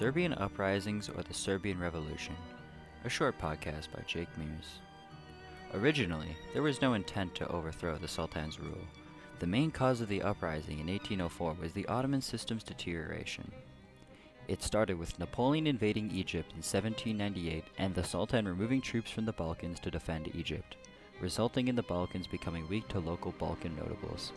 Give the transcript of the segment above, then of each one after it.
Serbian Uprisings or the Serbian Revolution, a short podcast by Jake Mears. Originally, there was no intent to overthrow the Sultan's rule. The main cause of the uprising in 1804 was the Ottoman system's deterioration. It started with Napoleon invading Egypt in 1798 and the Sultan removing troops from the Balkans to defend Egypt, resulting in the Balkans becoming weak to local Balkan notables.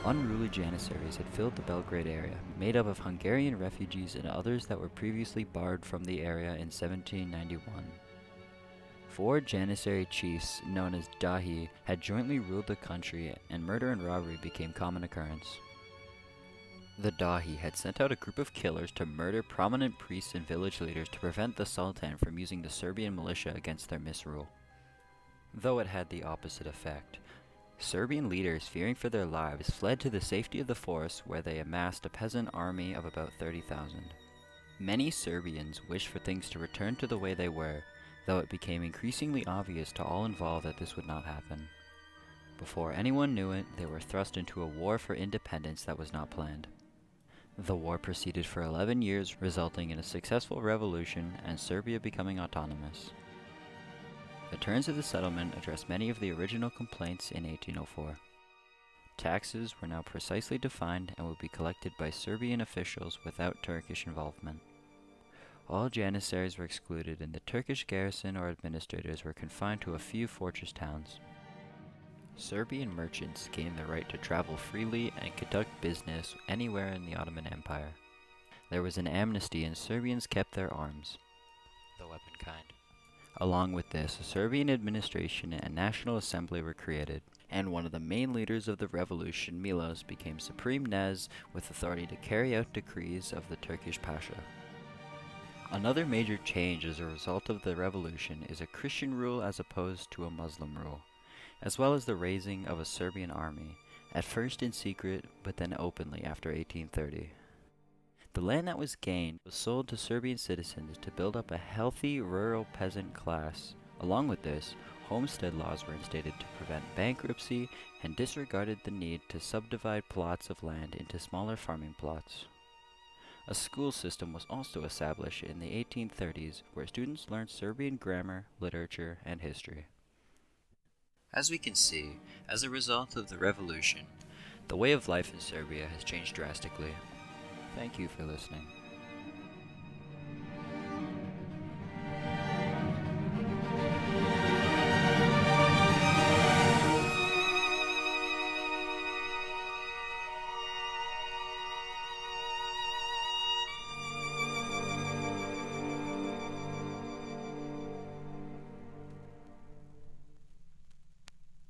Unruly Janissaries had filled the Belgrade area, made up of Hungarian refugees and others that were previously barred from the area in 1791. Four Janissary chiefs, known as Dahi, had jointly ruled the country, and murder and robbery became common occurrence. The Dahi had sent out a group of killers to murder prominent priests and village leaders to prevent the Sultan from using the Serbian militia against their misrule. Though it had the opposite effect. Serbian leaders, fearing for their lives, fled to the safety of the forest where they amassed a peasant army of about 30,000. Many Serbians wished for things to return to the way they were, though it became increasingly obvious to all involved that this would not happen. Before anyone knew it, they were thrust into a war for independence that was not planned. The war proceeded for 11 years, resulting in a successful revolution and Serbia becoming autonomous. The terms of the settlement addressed many of the original complaints in 1804. Taxes were now precisely defined and would be collected by Serbian officials without Turkish involvement. All Janissaries were excluded and the Turkish garrison or administrators were confined to a few fortress towns. Serbian merchants gained the right to travel freely and conduct business anywhere in the Ottoman Empire. There was an amnesty and Serbians kept their arms, the weapon kind. Along with this, a Serbian administration and national assembly were created, and one of the main leaders of the revolution, Milos, became supreme Nez with authority to carry out decrees of the Turkish Pasha. Another major change as a result of the revolution is a Christian rule as opposed to a Muslim rule, as well as the raising of a Serbian army, at first in secret but then openly after 1830. The land that was gained was sold to Serbian citizens to build up a healthy rural peasant class. Along with this, homestead laws were instated to prevent bankruptcy and disregarded the need to subdivide plots of land into smaller farming plots. A school system was also established in the 1830s where students learned Serbian grammar, literature, and history. As we can see, as a result of the revolution, the way of life in Serbia has changed drastically. Thank you for listening.